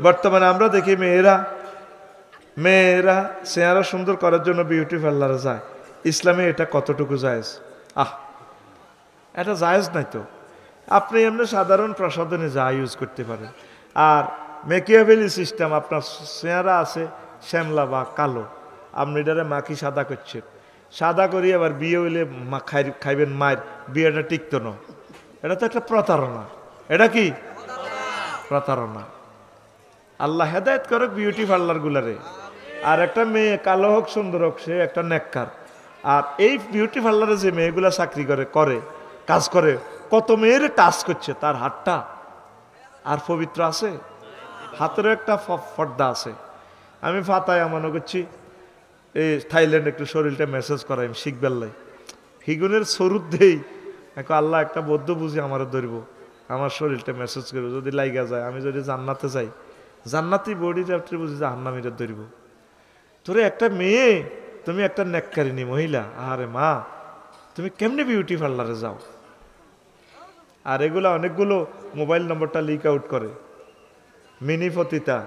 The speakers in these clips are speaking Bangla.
বর্তমানে আমরা দেখি মেয়েরা চেহারা সুন্দর করার জন্য বিউটি পার্লারে যায়। ইসলামে এটা কতটুকু জায়েজ? এটা জায়েজ নাই তো। আপনি এমনি সাধারণ প্রসাধনে যা ইউজ করতে পারেন। আর মেকিয়াভেলি সিস্টেম, আপনার চেহারা আছে শ্যামলা বা কালো, আপনি এটারে মাখি সাদা করছেন, সাদা করি আবার বিয়ে হইলে খাইবেন মায়ের, বিয়েটা টিকতো না। এটা তো একটা প্রতারণা। এটা কি প্রতারণা? আল্লাহ হেদায়েত করুক বিউটি পার্লার গুলারে। আর একটা মেয়ে কালো হোক সুন্দর হোক, সে একটা নেককার। আর এই বিউটি পার্লারে যে মেয়েগুলা চাকরি করে কাজ করে, কত মেয়ের টাচ করছে, তার হাতটা আর পবিত্র আছে? হাতেরও একটা পর্দা আছে। আমি ফাতায় মনে করছি এই থাইল্যান্ড একটু শরীরটা মেসেজ করাই শিখবেল্লাই হিগুনের সরুদ দেই, আল্লাহ একটা বৌদ্ধ বুঝি আমার ধরবো, আমার শরীরটা মেসেজ করবো, যদি লাইগা যায়, আমি যদি জান্নাতে যাই, জান্নাতি বডি রাত্রে বুঝি জাহান্নামীরা ধরব। তোরে একটা মেয়ে, তুমি একটা নেককারিনী মহিলা, আরে মা তুমি কেমনে বিউটি পার্লারে যাও? আর এগুলা অনেকগুলো মোবাইল নম্বরটা লিক আউট করে, মিনি পতিতা,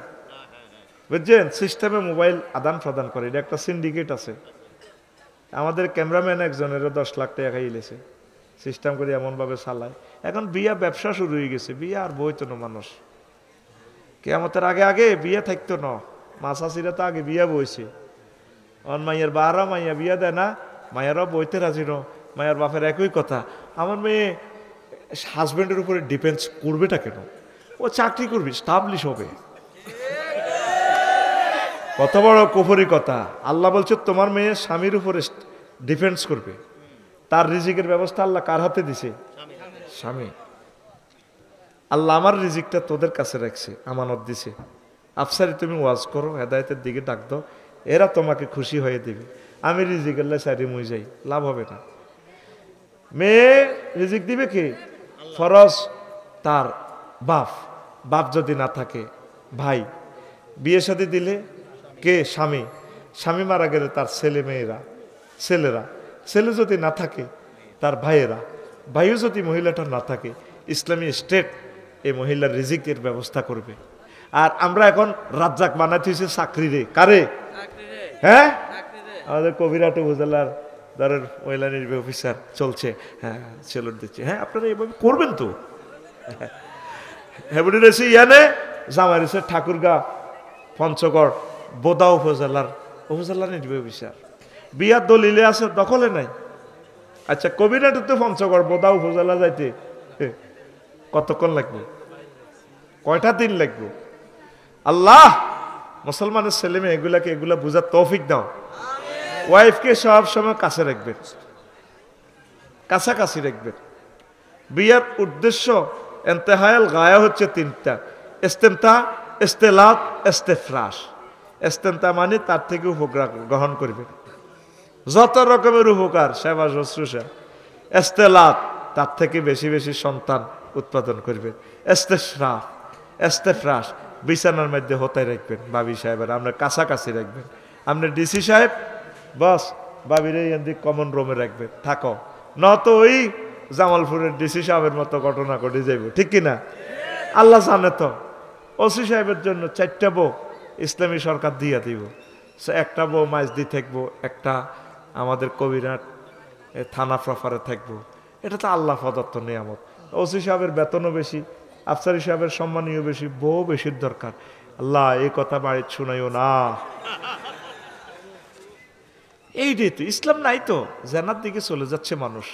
বুঝছেন? সিস্টেমে মোবাইল আদান প্রদান করে, এটা একটা সিন্ডিকেট আছে। আমাদের ক্যামেরাম্যান একজনের 10 লাখ টাকা খাইলেছে, সিস্টেম করে এমনভাবে চালায়। এখন বিয়া ব্যবসা শুরু হয়ে গেছে, বিয়া আর বইতো না মানুষ। কিয়ামতের আগে বিয়া থাকতো না, মাসাসিরা তো আগে বিয়া বইছে। অন মাইয়ের বারা মাইয়া বিয়া দেয় না, মায়েরাও বইতে রাজি ন। মায়ের বাপের একই কথা, আমার মেয়ে হাজব্যান্ডের উপরে ডিপেন্ড করবেটা কেন? ও চাকরি করবি, স্টাবলিশ হবে। কত বড় কুফরি কথা! আল্লাহ বলছে তোমার মেয়ে স্বামীর উপরে ডিফেন্স করবে। তার রিজিকের ব্যবস্থা আল্লাহ কার হাতে দিছে? স্বামী। আল্লাহ আমার রিজিকটা তোদের কাছে রাখছে, আমানত দিছে। আফসারি তুমি ওয়াজ করো, হেদায়েতের দিকে ডাক দাও, এরা তোমাকে খুশি হয়ে দিবে। আমি রিজিকের সাইডে মুই যাই, লাভ হবে না। মেয়ে রিজিক দিবে কি? ফরজ তার বাপ যদি না থাকে ভাই, বিয়ে শাদী দিলে কে? স্বামী মারা গেলে তার ছেলেরা, ছেলে যদি না থাকে তার ভাইও যদি মহিলাটা না থাকে, ইসলামী স্টেট এই মহিলার রিজিকের ব্যবস্থা করবে। আর আমরা এখন রাজ্জাক বানাইতে হয়েছে চাকরি রে, কারে? হ্যাঁ, আমাদের কবিরাট উপজেলার ধরেন মহিলা নির্বাহী অফিসার চলছে, হ্যাঁ সেলুট দিচ্ছে, হ্যাঁ আপনারা এভাবে করবেন তো। হেবুডি রেসি ইয়ানে জামাই রেসে ঠাকুরগা পঞ্চগড় বোদা উপজেলার নির্বাহী অফিসার, বিয়ার দলিলে আছে, দখলে নাই। আচ্ছা কবিরাট তো পঞ্চগড় বোদা উপজেলা যাইতে কতক্ষণ লাগবে? কয়টা দিন লাগবে? আল্লাহ মুসলমানের ছেলে মেয়ে এগুলা বুঝার তৌফিক দাও। ওয়াইফকে সব সময় কাছে রাখবেন, কাছাকাছি রাখবেন। বিয়ার উদ্দেশ্য এন্তেহায়াল গায়া হচ্ছে 3টা: ইস্তেমতা, ইস্তেলাত, ইস্তেফরাশ। ইস্তেমতা মানে তার থেকে উপকার গ্রহণ করবেন, যত রকমের উপকার, সেবা শুশ্রূষা। ইস্তেলাত, তার থেকে বেশি বেশি সন্তান উৎপাদন করবেন। ইস্তেফরাশ, বিছানার মধ্যে হতায় রাখবেন। বাবি সাহেবের আমরা কাছাকাছি রাখবেন। আপনার ডিসি সাহেব বস বাবির এই কমন রুমে রাখবেন, থাকো, নত ওই জামালপুরের ডিসি সাহেবের মতো ঘটনা ঘটে যাইব, ঠিক কিনা? আল্লাহ জানে তো। ওসি সাহেবের জন্য 4টা বউ ইসলামী সরকার দিয়া দিব, একটা বউ মাইজদি থাকবো, একটা আমাদের কবিরাট থানা প্রফারে থাকবো। এটা তো আল্লাহ প্রদত্ত নিয়ামত। ওসি সাহেবের বেতনও বেশি, আফসারি সাহেবের সম্মানীয় বেশি, বউ বেশির দরকার। আল্লাহ এই কথা বাড়িতে শুনাইও না। এইটাই তো ইসলাম। নাই তো জানার দিকে চলে যাচ্ছে মানুষ।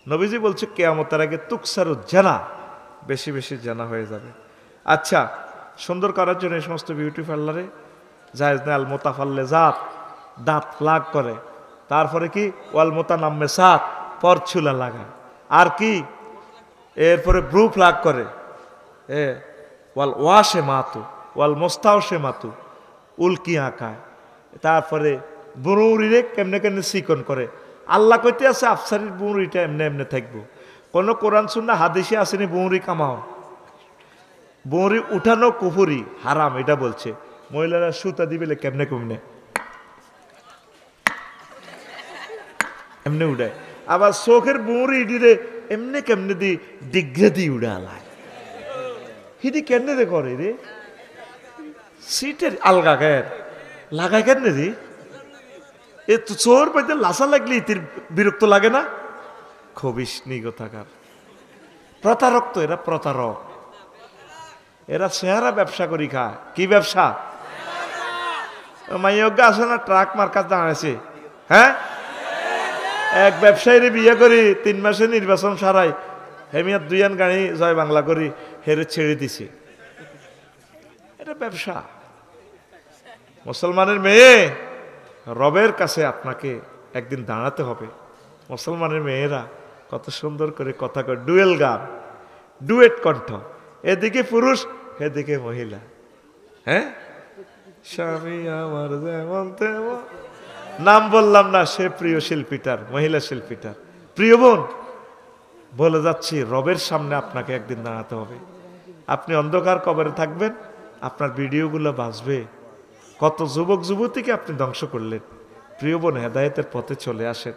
নবীজি বলছে কিয়ামতের আগে তুকসারুজ জানা, বেশি বেশি জানা হয়ে যাবে। আচ্ছা, সুন্দর করার জন্য এই সমস্ত বিউটি পার্লারে জায়েজ না? আল মোতাফাল্লে জাত, দাঁত লাগ করে। তারপরে কি? ওয়াল মোতানাম্মে সাত, পরছুলা লাগায়। আর কি? এরপরে ব্রু প্লাগ করে। ওয়াল ওয়াশে মাতু, ওয়াল মোস্তাওশে মাতু, উল্কি আঁকায়। তারপরে বুড়ুরিরে কেমনে কেমনে চিকন করে। আল্লাহ কইতে আছে আফসারির বুড়িটা এমনি এমনি থাকবো। কোনো কোরআন সুন্নাহ হাদিসে আসেনি বুড়ি কামাও, বুড়ি উঠানো কুফুরি হারাম, এটা বলছে। মহিলারা সুতা দিবে কেমনে কেমনে এমনি উড়ায়। আবার চোখের বুড়ি দিলে এমনি কেমনে দি ডিগ্রে দি উড়ালায়। হিদি কেমনে রে করে রে? সিটের আলগা গায়ের লাগাই কেন রে? এ তো চোর পাইতে লাসা লাগলে ইতির বিরক্ত লাগে না? খবিস নিগতাকার প্রতারক তো এরা, প্রতারক। এরা চেহারা ব্যবসা করি খায়। কি ব্যবসা? মাইয়জ্ঞ আছে না, ট্রাক মার্কাজ দাঁড়াইছে। হ্যাঁ, এক ব্যবসায়ীর বিয়ে করি 3 মাসে নির্বাচন সারাই হেমিয়া 2 গাড়ি জয় বাংলা করি হেরে ছেড়ে দিছে। এটা ব্যবসা। মুসলমানের মেয়ে, রবের কাছে আপনাকে একদিন দাঁড়াতে হবে। মুসলমানের মেয়েরা কত সুন্দর করে কথা কয়, ডুয়েল গান, ডুয়েট কণ্ঠ, এদিকে পুরুষ এদিকে মহিলা। হ্যাঁ, স্বামী আমার যেমন তেমন, নাম বললাম না, সে প্রিয় শিল্পীটার, মহিলা শিল্পীটার। প্রিয় বোন, বলে যাচ্ছি, রবের সামনে আপনাকে একদিন দাঁড়াতে হবে। আপনি অন্ধকার কবরে থাকবেন, আপনার ভিডিওগুলো বাজবে। কত যুবক যুবতীকে আপনি ধ্বংস করলেন। প্রিয় বোন, হেদায়েতের পথে চলে আসেন,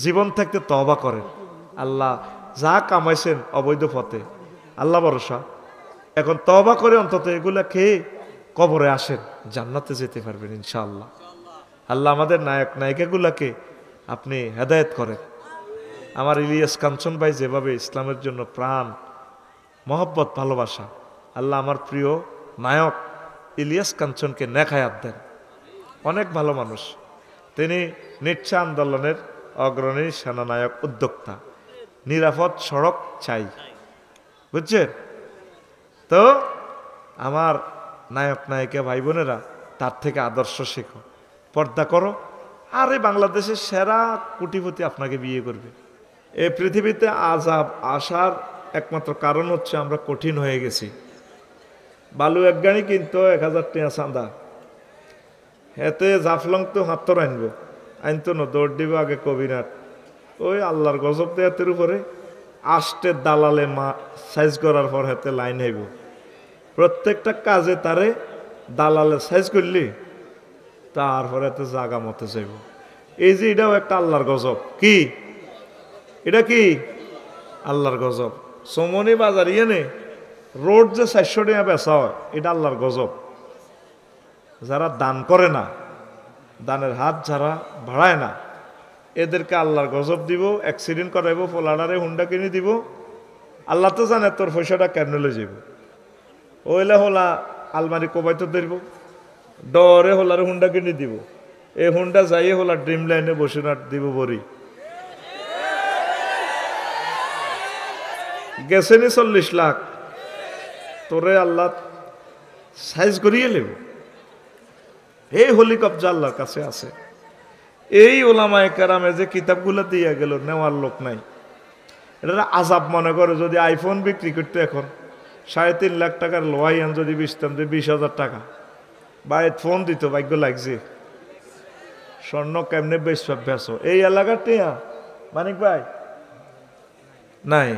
জীবন থাকতে তওবা করেন। আল্লাহ যা কামাইছেন অবৈধ পথে, আল্লাহ ভরসা, এখন তওবা করে অন্তত এগুলা খেয়ে কবরে আসেন, জান্নাতে যেতে পারবেন ইনশাআল্লাহ। আল্লাহ আমাদের নায়ক নায়িকাগুলাকে আপনি হেদায়েত করেন। আমার ইলিয়াস কাঞ্চন ভাই যেভাবে ইসলামের জন্য প্রাণ, মহব্বত, ভালোবাসা, আল্লাহ আমার প্রিয় নায়ক ইলিয়াস কাঞ্চনকে নেক হায়াত দেন। অনেক ভালো মানুষ তিনি, নিচ্ছা আন্দোলনের অগ্রণী সেনানায়ক, উদ্যোক্তা। নিরাপদ সড়ক চাই, বুঝছেন তো? আমার নায়ক নায়িকা ভাই বোনেরা, তার থেকে আদর্শ শেখো, পর্দা করো। আর এই বাংলাদেশের সেরা কোটিপতি আপনাকে বিয়ে করবে। এই পৃথিবীতে আযাব আসার একমাত্র কারণ হচ্ছে আমরা কঠিন হয়ে গেছি। বালু এক গাড়ি কিনতো 1000 টাকা চাঁদা, এতে জাফলং তো হাত্তর আনতো না, দৌড় দিব আগে কবিরাট। ওই আল্লাহর গজব দেয়াতের উপরে আষ্টে দালালে সাইজ করার পর হাতে লাইন হইব। প্রত্যেকটা কাজে তারে দালালে সাইজ করলি, তারপরে এতে জাগা মতে যাইব। এই যে এটাও একটা আল্লাহর গজব। কি এটা? কি আল্লাহর গজব? সমনি বাজার ইয়ে রোড যে 400 টাকা বেচা হয়, এটা আল্লাহর গজব। যারা দান করে না, দানের হাত যারা বাড়ায় না, এদেরকে আল্লাহর গজব দিব, অ্যাক্সিডেন্ট করাইব, পোলাডারে হুন্ডা কিনে দিব। আল্লাহ তো জানে তোর পয়সাটা কেন লয়ে যাব। ওইলে হোলা আলমারি কোবাইতে ধরব, ডরে হোলারে হুন্ডা কিনে দিব। এই হুন্ডা যাইয়ে হোলা ড্রিম লাইনে বসে না দিব বড়ি। গেছেনি 40 লাখ, তোরে আল্লাহ সাইজ করিয়ে নেব। এই হলি কবজা আল্লাহর কাছে আছে। এই ওলামায়ে কেরামে যে কিতাবগুলো দিয়ে গেল, নেওয়ার লোক নাই। এটা আজাব মনে করে। যদি আইফোন বিক্রি করতে এখন 3.5 লাখ টাকার লোহাই আন যদি বেচতাম, যে 20,000 টাকা, বাইরে ফোন দিত, ভাগ্য লাগছে। স্বর্ণ কেমনে বেচো? এই এলাকার টিয়া মানিক ভাই নাই,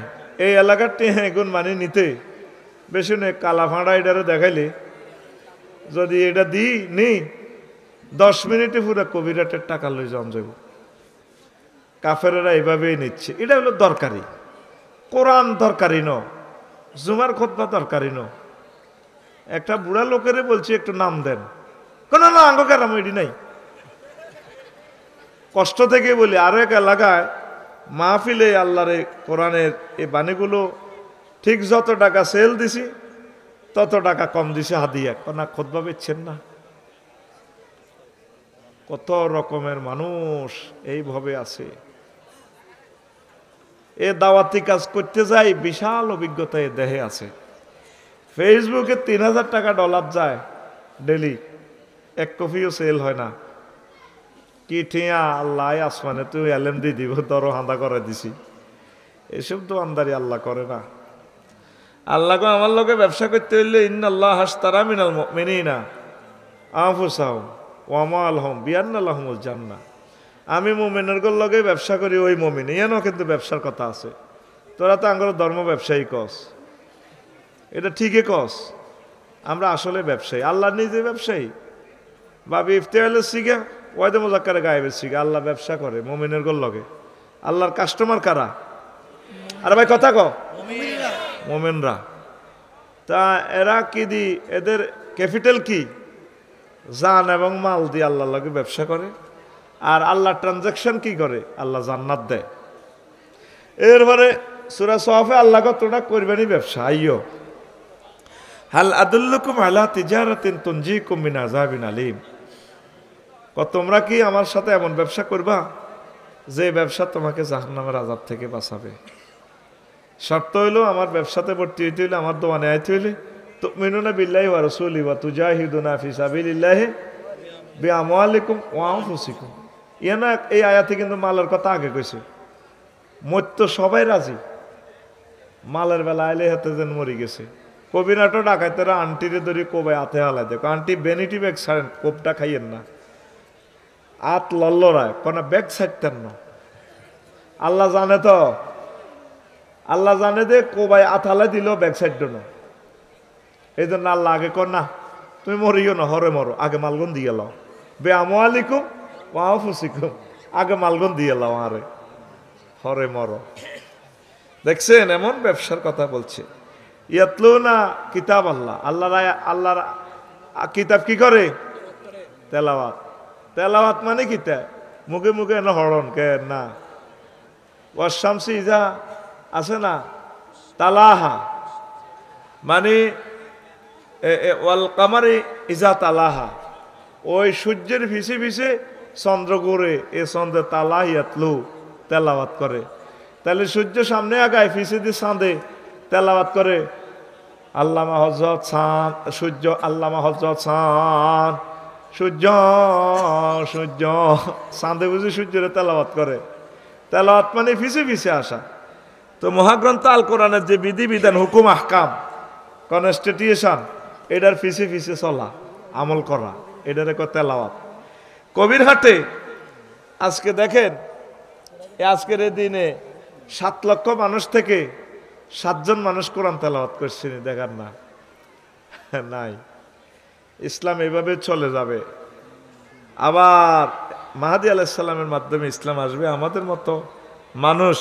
এই এলাকার টিয়া এখন মানে নিতে বেশি নেই। কালা ফাঁড়া এটারে দেখাইলে যদি এটা দিই নি 10 মিনিটে পুরো কবিরাটের টাকা লই যান যাব। কাফেরেরা এইভাবেই নিচ্ছে। এটা হলো দরকারি। কোরআন দরকারি ন, জুমার খুতবা দরকারি ন। একটা বুড়া লোকেরে বলছি একটু নাম দেন, কোন না আঙ্গ কেরাম এটি নাই। কষ্ট থেকে বলি, আরো এক এলাকায় মাহফিলে আল্লাহর কোরআনের এই বাণীগুলো ঠিক যত টাকা সেল দিছি তত টাকা কম দিছে হাদিয়া। না খুতবা বেচছেন না? কত রকমের মানুষ এইভাবে আছে। এ দাওয়াতি কাজ করতে যাই, বিশাল অভিজ্ঞতা এ দেহে আছে। ফেসবুকে 3000 টাকা ডলার যায় ডেলি, 1 কপিও সেল হয় না। কি ঠিয়া আল্লাহ আসমানে তুই এলেম দিয়ে দিব, দর হাঁদা করে দিছি। এসব তো আন্দারি আল্লাহ করে না। আল্লাহকে আমার লোকে ব্যবসা করতে হইলে ইন্নাল্লাহ হাশতারা মিনাল মুমিনিনা আনফুসাহুম ওয়া আমওয়ালাহুম বিআন্না লাহুমুল জান্নাহ। আমি মুমিনের লগে ব্যবসা করি, ওই মুমিন ইয়ানো কিন্তু ব্যবসার কথা আছে। তোরা তো আঙ্গর ধর্ম ব্যবসায়ী কস, এটা ঠিকই কস। আমরা আসলে ব্যবসায়ী, আল্লাহ নিজে ব্যবসায়ী। বাবি ইফতেহালে শিখে ওয়াইদে মোজাক্কারে গায়েবের শিখে আল্লাহ ব্যবসা করে মুমিনের লগে। আল্লাহর কাস্টমার কারা? আরে ভাই কথা কও, মুমিনরা। তা এরা কি দি, এদের ক্যাপিটাল কি? জান এবং মাল দিয়ে আল্লাহর লগে ব্যবসা করে। আর আল্লাহ ট্রানজাকশন কি করে? আল্লাহ জান্নাত দেয়। এরপরে সূরা সফে আল্লাহ কতটা করবেনই ব্যবসা। আইয়ো হাল আদুল্লুকুম আলা তিজারাতিন তুনজিকুম মিন আযাবিন আলীম। তোমরা কি আমার সাথে এমন ব্যবসা করবা যে ব্যবসা তোমাকে জাহান্নামের আযাব থেকে বাঁচাবে? শর্ত হইল আমার ব্যবসাতে ভর্তি হইতে হইলে, আমার দোকানে আইতে হইলে তুমিনুনা বিল্লাহি ওয়া রাসূলিহি ওয়া তুজাহিদুনা ফি সাবিলিল্লাহি বিআমওয়ালিকুম ওয়া আনফুসিকুম। ইয়ানা এই আয়াতে কিন্তু মালের কথা আগে কইছে। মত্য সবাই রাজি, মালের বেলা আইলে হাতে যেন মরি গেছে। কবিরাটো ডাকাইতেরা আন্টিরে ধরে কোবাই হাতে হালাই দেখো, আন্টি বেনিটি ব্যাগ ছাড়েন, কোপটা খাইয়েন না। আত লল্লরায় কোন ব্যাগ ছাড়তেন না। আল্লাহ জানে তো, আল্লাহ জানে যে কোবাই আথালে দিল ব্যাগ সাইড না। এই জন্য আল্লাহ আগে কর না, তুমি মরিও না, হরে মরো, আগে মালগুন দিয়ে লাও। বে আমওয়ালিকুম ওয়া আনফুসিকুম, আগে মালগুন দিয়ে লাও, আরে হরে মরো। দেখছেন এমন ব্যবসার কথা বলছে। ইয়াতলুনা কিতাব আল্লাহ, আল্লাহর কিতাব কি করে? তেলাওয়াত। তেলাওয়াত মানে কিতা? মুখে মুখে না হরণ কে না। ওয়াশামসি ইজা আছে না তালাহা, মানে ওয়াল কামারি ইজা তালাহা, ওই সূর্যের ভিসে ভিসে চন্দ্র ঘুরে, এ চন্দ্র তালাহিয়াতলু তেলাওয়াত করে। তাহলে সূর্য সামনে আগায়, ফিসে দিয়ে চাঁদে তেলাওয়াত করে। আল্লামা হযরত চাঁদ সূর্য, আল্লামা হযরত চাঁদ সূর্য, সূর্য চাঁদে বুঝি সূর্যের তেলাওয়াত করে। তেলাওয়াত মানে ফিসে ফিসে আসা। তো মহাগ্রন্থ আল কোরআনের যে বিধিবিধান, হুকুম, আহকাম, কনস্টিটিউশন, এটার ফিসে ফিসে চলা, আমল করা, এটার এক তেলাওয়াত। কবির হাটে আজকে দেখেন, আজকের এই দিনে 7 লক্ষ মানুষ থেকে 7 জন মানুষ কোরআন তেলাওয়াত করছেন, দেখার না নাই। ইসলাম এভাবে চলে যাবে। আবার মাহাদী আলাইহিস সালামের মাধ্যমে ইসলাম আসবে। আমাদের মতো মানুষ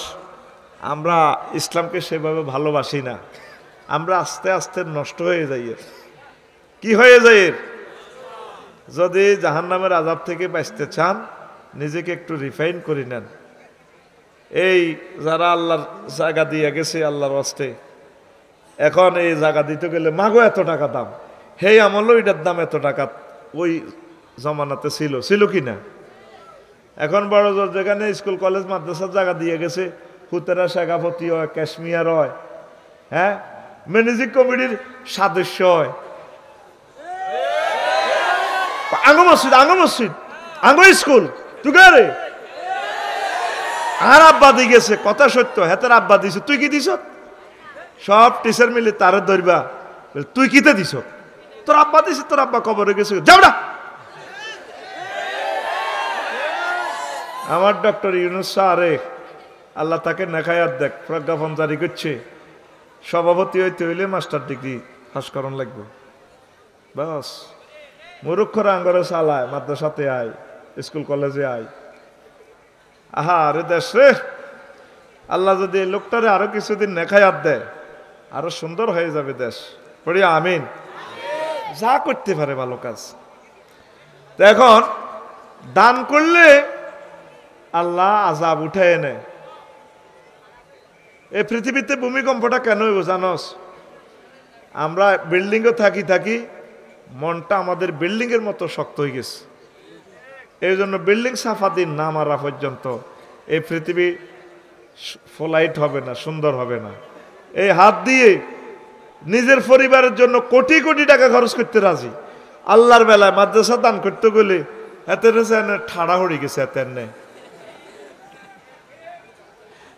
আমরা ইসলামকে সেভাবে ভালোবাসি না, আমরা আস্তে আস্তে নষ্ট হয়ে যাই। কি হয়ে যায়? যদি জাহান্নামের আযাব থেকে বাঁচতে চান, নিজেকে একটু রিফাইন করে নেন। এই যারা আল্লাহর জায়গা দিয়ে গেছে আল্লাহর ওয়াস্তে, এখন এই জায়গা দিতে গেলে মাগো এত টাকা দাম, হেই আমল ওইটার দাম এত টাকা, ওই জমানাতে ছিল কি না? এখন বড় জোর যেখানে স্কুল কলেজ মাদ্রাসার জায়গা দিয়ে গেছে, হুতেরা শেখাপতি হয়, ক্যাশমিয়ার হয়, হ্যাঁ, ম্যানেজিং কমিটির সদস্য হয়। আঙ্গ মসজিদ আঙ্গ স্কুল তুগারে আর আব্বা দিয়ে গেছে, কথা সত্য, হেতের আব্বা দিছ, তুই কি দিছ? সব টিচার মিলে তারে ধরবা, তুই কিতে দিছ? তোর আব্বা দিছে, তোর আব্বা কবরে গেছে, যাও না। আমার ডক্টর ইউনুস স্যারে আল্লাহ তাকে নেখায়াত দেখ, প্রজ্ঞাপন জারি করছে, সভাপতি হইতে হইলে মাস্টার ডিগ্রি পাস করন লাগবে। বাস, মূর্খরা আঙ্গরে চালায়, মাদ্রাসাতে আয়, স্কুল কলেজে আয়। আহা আরে দেশ রে, আল্লাহ যদি এই লোকটারে আরো কিছুদিন নেখায়াত দেয়, আরো সুন্দর হয়ে যাবে দেশ। পড়ি আমিন। যা করতে পারে ভালো কাজ। তো এখন দান করলে আল্লাহ আযাব উঠে এনে। এই পৃথিবীতে ভূমিকম্পটা কেন হইব জানোস? আমরা বিল্ডিংয়ে থাকি মনটা আমাদের বিল্ডিং এর মতো শক্ত হয়ে গেছে। এই জন্য বিল্ডিং সাফা দিন না মারা পর্যন্ত এই পৃথিবী ফ্লাইট হবে না, সুন্দর হবে না। এই হাত দিয়ে নিজের পরিবারের জন্য কোটি কোটি টাকা খরচ করতে রাজি, আল্লাহর বেলায় মাদ্রাসা দান করতে গেলে এতে ঠাড়া হয়ে গেছে। এতে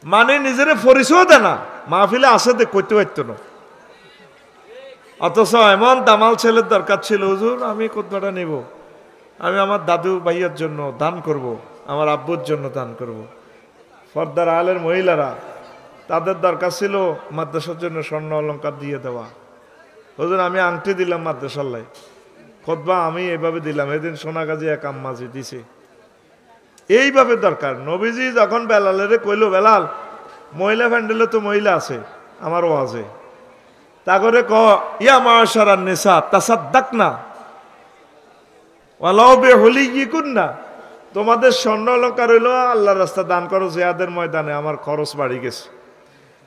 মানে নিজের পরিচয় দেয় না, মাহফিলে আসে দেখ করতে পারতো না। অথচ এমন দামাল ছেলের দরকার ছিল, হুজুর আমি কোথাটা নেব, আমি আমার দাদু ভাইয়ের জন্য দান করব, আমার আব্বুর জন্য দান করব। পর্দার আলের মহিলারা, তাদের দরকার ছিল মাদ্রাসার জন্য স্বর্ণ অলংকার দিয়ে দেওয়া। হুজুর আমি আংটি দিলাম মাদ্রাসাল্লাই, খুতবা আমি এভাবে দিলাম, এদিন সোনাগাজী এক আম্মাজি দিছে। এইভাবে দরকার। নবীজি যখন বেলালের কইল, বেলাল মহিলা প্যান্ডেলে তো মহিলা আছে, আমারও আছে, তা করে ক ইয়া মাশারান নিসা তাসাদ্দাকনা ওয়ালাউ বিহুলিয়িকুন্না, তোমাদের স্বর্ণ অলংকার হইল আল্লাহর রাস্তা দান করো জিহাদের ময়দানে, আমার খরচ বাড়ি গেছে।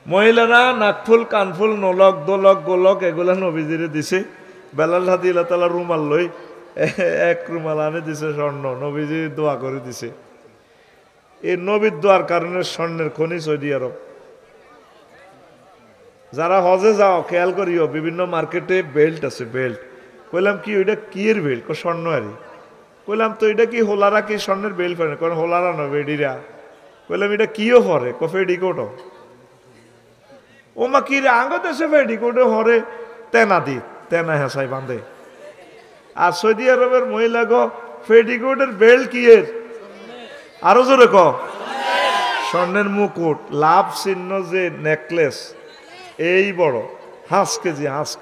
মহিলারা নাকফুল কানফুল নলক দোলক গোলক এগুলা নবীজিরে দিছে। বেলাল রাদিয়াল্লাহু তাআলা রুমাল লই এক রুমাল আনে দিছে স্বর্ণ, নবীজি দোয়া করে দিছে। এই নবীর দোয়ার কারণে স্বর্ণের খনি সৌদি আরব। যারা হজে যাও খেয়াল করিও, বিভিন্ন মার্কেটে বেল্ট আছে, বেল্ট। কইলাম কি ওইটা কি এর বেল্ট? স্বর্ণ আরে। কইলাম তো এটা কি হোলারা কি স্বর্ণের বেল্ট পরে? কারণ হোলারা নয় বেডিরা। কইলাম এটা কিও পরে? ফেডিকোটও। ও মা কি রে আঙ্গ দেশে ফেডিকোটে হরে তেনা দি তেনা হেসাই বাঁধে। আর সৌদি আরবের মহিলা গো ফেডিকোটের বেল্ট কি এর? আরো জোরে ক স্বর্ণের মুকুট, লাভ চিহ্ন যে নেকলেস এই বড়, 5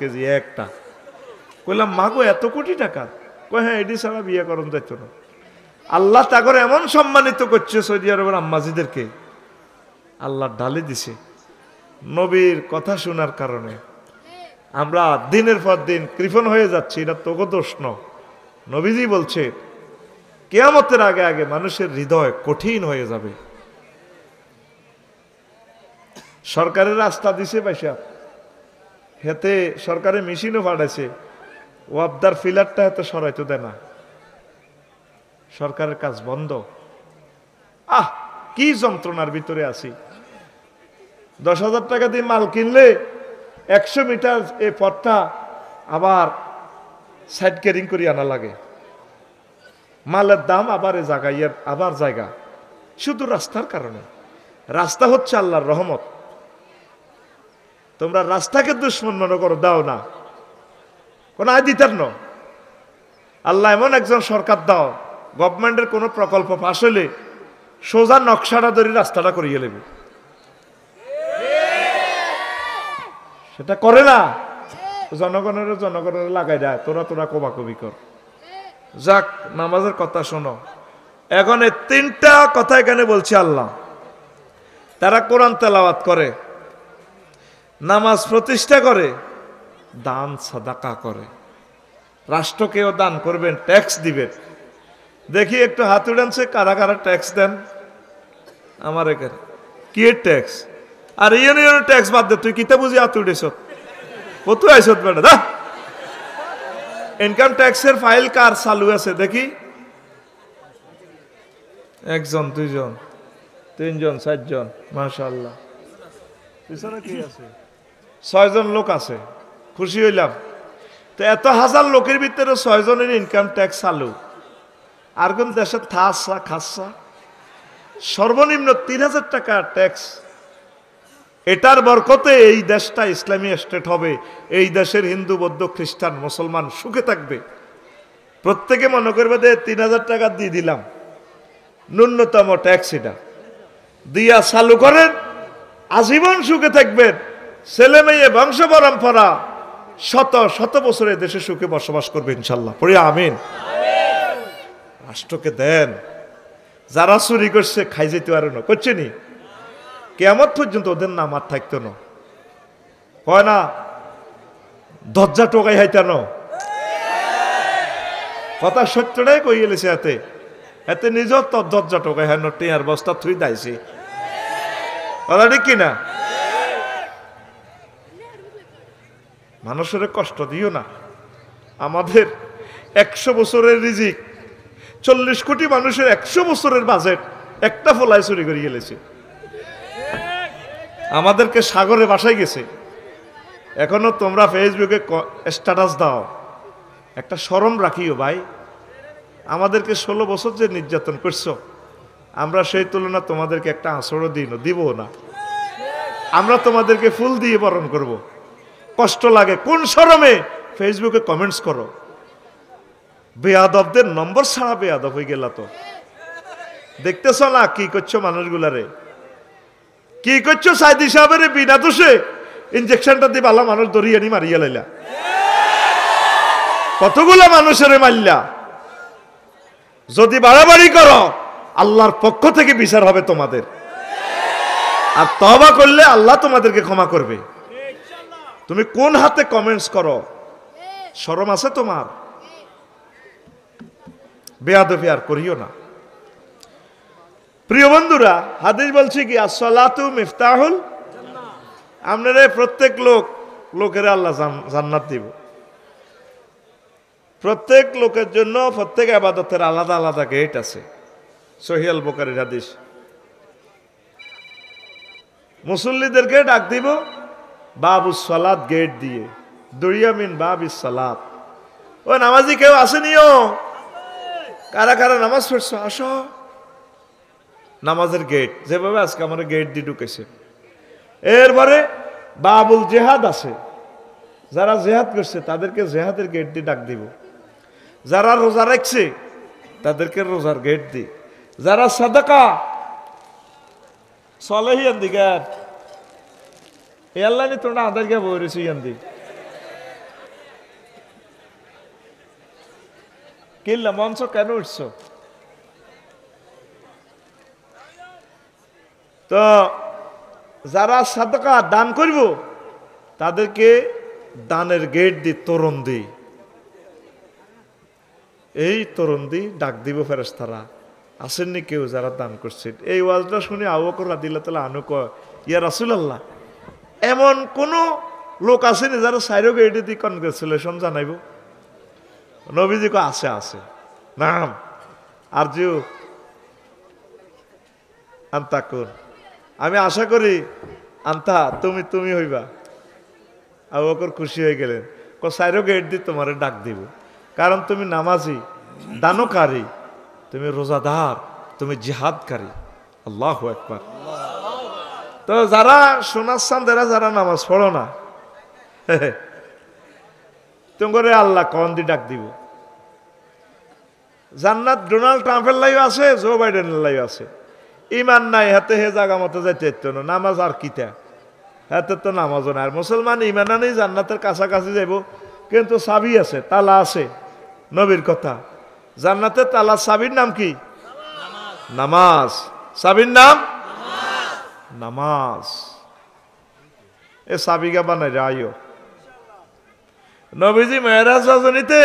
কেজি একটা। কইলাম মা গো এত কোটি টাকা? কই হ্যাঁ এটি ছাড়া বিয়ে করুন যাইতো না। আল্লাহ তা করে এমন সম্মানিত করছে সৌদি আরবের আম্মাজিদেরকে, আল্লাহ ডালে দিছে নবীর কথা শোনার কারণে। আমরা দিনের পর দিন কৃপণ হয়ে যাচ্ছি, এটা তোকে দোষ ন। নবীজি বলছে কিয়ামতের আগে আগে মানুষের হৃদয় কঠিন হয়ে যাবে। সরকারের রাস্তা দিছে পয়সা, হেতে সরকারের মেশিনও পাঠাইছে, ওয়াবদার ফিলারটা এত সরাইতে দেয় না, সরকারের কাজ বন্ধ। কি যন্ত্রণার ভিতরে আছি। 10,000 টাকা দিয়ে মাল কিনলে 100 মিটার এই পথটা আবার সাইড ক্যারিং করে আনা লাগে, মালের দাম আবার এ জায়গায় আবার জায়গা, শুধু রাস্তার কারণে। রাস্তা হচ্ছে আল্লাহর রহমত। তোমরা রাস্তাকে দুশ্মন মনে করো, দাও না কোন দিতার ন। আল্লাহ এমন একজন সরকার দাও, গভর্নমেন্টের কোন প্রকল্প পাশ হইলে সোজা নকশাটা ধরে রাস্তাটা করিয়ে নেবে, সেটা করে না। জনগণের লাগাই দেয়, তোরা কোবাকবি কর। যাক, নামাজের কথা শোনো। এখন এই 3টা কথা এখানে বলছি আল্লাহ। তারা কোরআন তেলাওয়াত করে, নামাজ প্রতিষ্ঠা করে, দান সাদাকা করে, রাষ্ট্রকেও দান করবেন, ট্যাক্স দিবেন। দেখি একটু হাত উড়ানছে কারা কারা ট্যাক্স দেন আমার এখানে। কি ট্যাক্স? আর ইউনিয়নের ট্যাক্স বাদ দে, তুই কিতা বুঝি হাত উঠেছ? কত আইসত বেটা দা। ইনকাম ট্যাক্সের ফাইল কার চালু আছে দেখি? 1 জন 2 জন 3 জন 4 জন, মাশাআল্লাহ। পিছনে কি আছে? 6 জন লোক আছে, খুশি হইলাম। তো এত হাজার লোকের ভিতরে 6 জনের ইনকাম ট্যাক্স চালু। আর কোন দেশে থাসা খাসা সর্বনিম্ন 3,000 টাকা ট্যাক্স। এটার বরকতে এই দেশটা ইসলামী স্টেট হবে, এই দেশের হিন্দু বৌদ্ধ খ্রিস্টান মুসলমান সুখে থাকবে। প্রত্যেকে মনে করবে যে 3,000 টাকা দিয়ে দিলাম, ন্যূনতম ট্যাক্স এটা দিয়া চালু করেন, আজীবন সুখে থাকবেন। ছেলে মেয়ে বংশ পরম্পরা শত শত বছরে দেশে সুখে বসবাস করবে ইনশাল্লাহ। পড়ি আমিন। রাষ্ট্রকে দেন, যারা চুরি করছে খাই যেতে পারে না, করছে নি কিয়ামত পর্যন্ত ওদের নাম আর থাকতো না। কয় না দরজা টোকাই হাইতানো, কথা সত্যটাই কই গেলেছে। এতে এতে নিজের তো দরজা টোকাই হয় না, টিয়ার বস্তা থুই দাইছে, কথা ঠিক কিনা? মানুষের কষ্ট দিও না। আমাদের 100 বছরের রিজিক, 40 কোটি মানুষের 100 বছরের বাজেট একটা ফলাই চুরি করে গেলেছে। আমাদেরকে সাগরে বাসায় গেছে। এখনো তোমরা ফেসবুকে স্ট্যাটাস দাও, একটা শরম রাখিও ভাই। আমাদেরকে 16 বছর যে নির্যাতন করছো, আমরা সেই তুলনা তোমাদেরকে একটা আঁচড়ও দিব না। আমরা তোমাদেরকে ফুল দিয়ে বরণ করব। কষ্ট লাগে, কোন শরমে ফেসবুকে কমেন্টস করো? বেয়াদবদের নম্বর ছাড়া বেয়াদব হয়ে গেল। তো দেখতেছ না কি করছো মানুষগুলারে, কি করছো? সাইদি সাহেবের বিনা দোষে ইনজেকশনটা দিয়ে ভালো মানুষ দরিয়ে নি মারিয়া লাইলা, কতগুলা মানুষের মারলা। যদি বাড়াবাড়ি করো আল্লাহর পক্ষ থেকে বিচার হবে তোমাদের, আর তওবা করলে আল্লাহ তোমাদেরকে ক্ষমা করবে। তুমি কোন হাতে কমেন্টস করো? শরম আছে তোমার? বেয়াদবি আর করিও না। প্রিয় বন্ধুরা, হাদিস বলছি কি, আসসালাতু মিফতাহুল জান্নাহ। আপনারা প্রত্যেক লোকের আল্লাহ জান্নাত দিব। প্রত্যেক লোকের জন্য প্রত্যেক ইবাদতের আলাদা আলাদা গেট আছে। সহিহ আল বুখারীর হাদিস। মুসল্লিদেরকে ডাক দিব বাবুস সালাত গেট দিয়ে, দুইয়া মিন বাবিস সালাত। ও নামাজি কেউ আসেনিও? কারা কারা নামাজ পড়ছো আসো। নামাজের গেট, যেভাবে আজকে আমার গেট দিয়ে ঢুকেছে। এরপরে বাবুল জেহাদ আছে, যারা জেহাদ করছে তাদেরকে জেহাদের গেট দিয়ে ডাক দিব। যারা রোজা রাখছে তাদেরকে রোজার গেট দি। যারা সাদাকা সলেহিয়ান দিগার এ আল্লাহ নি তোমরা আদারকে বলেছি ইয়ান্দি কিল্লা মঞ্চ কেন উঠছো? তো যারা সাদাকা দান করব তাদেরকে দানের গেট দি, তরুণ দি। এই তরুণ দি ডাক দিব ফেরেশতারা, আসেননি কেউ যারা দান করছেন? এই ওয়াজটা শুনে আবু বকর রাদিয়াল্লাহু তাআলা আনহু কয়, ইয়া রাসূলুল্লাহ, এমন কোন লোক আসেনি যারা সাইরো গেটে দি কনগ্রেচুলেশন জানাইব? নবীজি কয়, আছে আছে। নাম আর জিও আন্তা কোন, আমি আশা করি আন্তা তুমি হইবা। আবু বকর খুশি হয়ে গেলেন, সাইরো গেট দিয়ে তোমারে ডাক দিব, কারণ তুমি নামাজি, দানকারী, তুমি রোজাদার, তুমি জিহাদকারী। আল্লাহু আকবার। তো যারা সোনার চাঁদেরা যারা নামাজ পড়ো না, তোমারে আল্লাহ কন দি ডাক দিব। জান্নাত ডোনাল্ড ট্রাম্পের লাইও আছে, জো বাইডেনের লাইও আছে। ইমান নাই হাতে হে জায়গা মতো যাইতে হতো না। নামাজ আর কিতা, হাতে তো নামাজও নাই। আর মুসলমান ইমান নেই, জান্নাতের কাছাকাছি যাইব, কিন্তু চাবি আছে, তালা আছে। নবীর কথা, জান্নাতের তালা চাবির নাম কি? নামাজ। চাবির নাম নামাজ। এ চাবিগা বানাই রাইও। নবীজি মেরাজ রজনীতে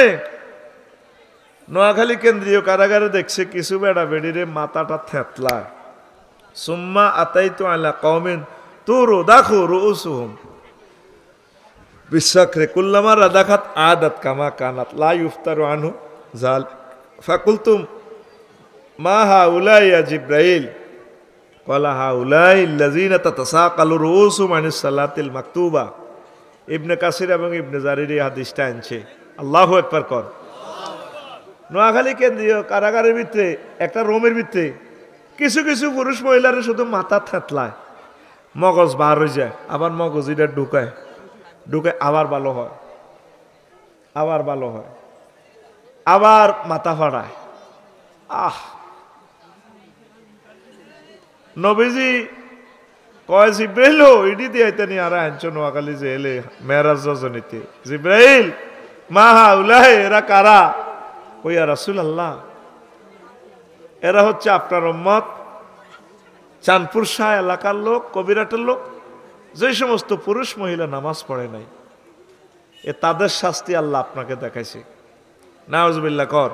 নোয়াখালী কেন্দ্রীয় কারাগারে দেখছে কিছু বেড়া বেড়িরে মাথাটা থেতলায়। সুম্মা আতাইতু আলা কওমিন তুরু দাখু রুউসুহুম বিসাকরে কুল্লামা রাদাখাত আদাত কামা কানাত লা ইফতারু আনহু জাল ফাকুলতুম মা হাউলাই ইয়া জিব্রাইল ক্বালা হাউলাই আল্লাযিনা তাতাসাকালু রুউসুহুম আনিস সালাতিল মাকতুবা। ইবনে কাসির এবং ইবনে জারির এই হাদিসটা আনছে। আল্লাহু আকবার কর। নোয়াখালী কেন্দ্রীয় কারাগারের ভিতরে একটা রুমের ভিতরে কিছু কিছু পুরুষ মহিলারা শুধু মাথা থেতলায়, মগজ বার হয়ে যায়, আবার মগজ এটা ঢুকায় আবার ভালো হয়, আবার ভালো হয়, আবার মাথা ফাড়ায়। নবীজি কয়, জিব্রাইল ইডি দিয়াইতে নি আর আনছো নোয়াখালী জেলে মেরাজ রজনীতে। জিব্রাইল মা হাউলাই, এরা কারা? ওই রাসূলুল্লাহ, এরা হচ্ছে আপনার উম্মত, চাঁদপুর শাহ এলাকার লোক, কবিরাটের লোক, যে সমস্ত পুরুষ মহিলা নামাজ পড়ে নাই, তাদের শাস্তি আল্লাহ আপনাকে দেখাইছে। নাউজুবিল্লাহ কর।